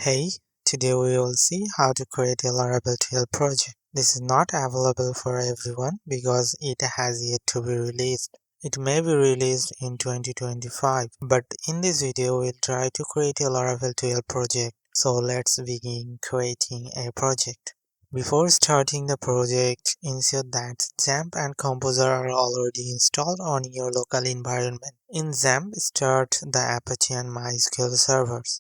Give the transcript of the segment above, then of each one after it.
Hey, today we will see how to create a Laravel 12 project. This is not available for everyone because it has yet to be released. It may be released in 2025, but in this video we'll try to create a Laravel 12 project. So let's begin creating a project. Before starting the project, ensure that XAMPP and Composer are already installed on your local environment. In XAMPP, start the Apache and MySQL servers.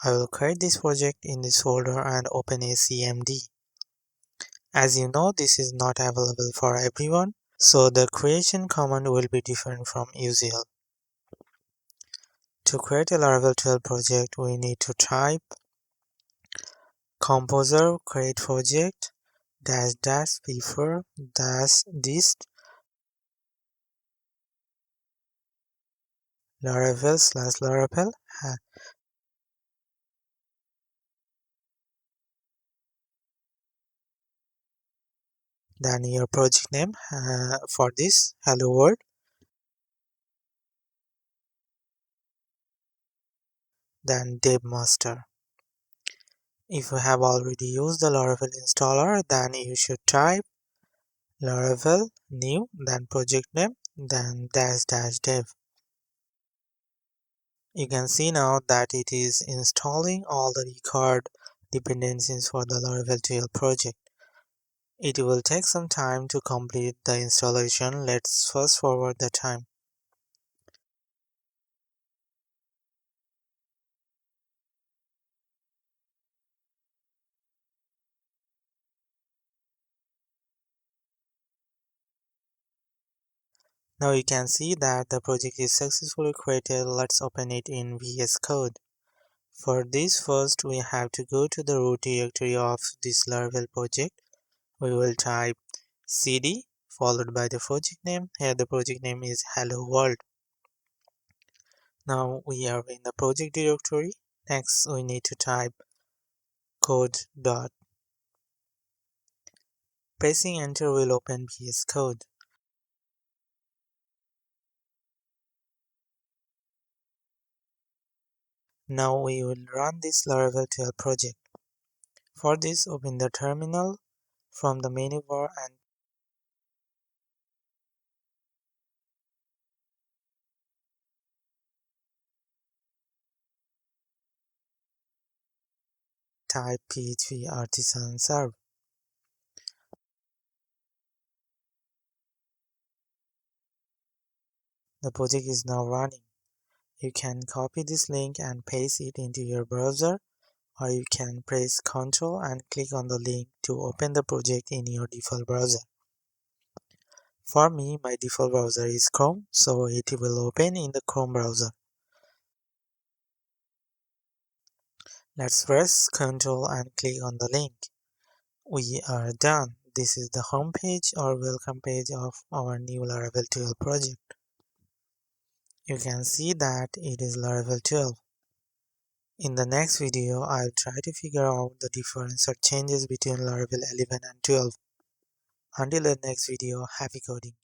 I will create this project in this folder and open a CMD. As you know, this is not available for everyone, so the creation command will be different from usual. To create a Laravel 12 project, we need to type composer create project -- before -dist Laravel/Laravel. Then your project name, for this hello world, then dev master. If you have already used the Laravel installer, then you should type Laravel new, then project name, then -- dev. You can see now that it is installing all the required dependencies for the Laravel 12 project. It will take some time to complete the installation. Let's fast forward the time. Now you can see that the project is successfully created. Let's open it in VS Code. For this, first we have to go to the root directory of this Laravel project. We will type cd followed by the project name. Here the project name is hello world. Now we are in the project directory. Next we need to type code dot. Pressing enter will open VS Code. Now we will run this Laravel 12 project. For this, open the terminal from the menu bar and type php artisan serve. The project is now running. You can copy this link and paste it into your browser, or you can press Ctrl and click on the link to open the project in your default browser. For me, my default browser is Chrome, so it will open in the Chrome browser. Let's press Ctrl and click on the link. We are done. This is the home page or welcome page of our new Laravel 12 project. You can see that it is Laravel 12. In the next video, I'll try to figure out the difference or changes between Laravel 11 and 12. Until the next video, happy coding!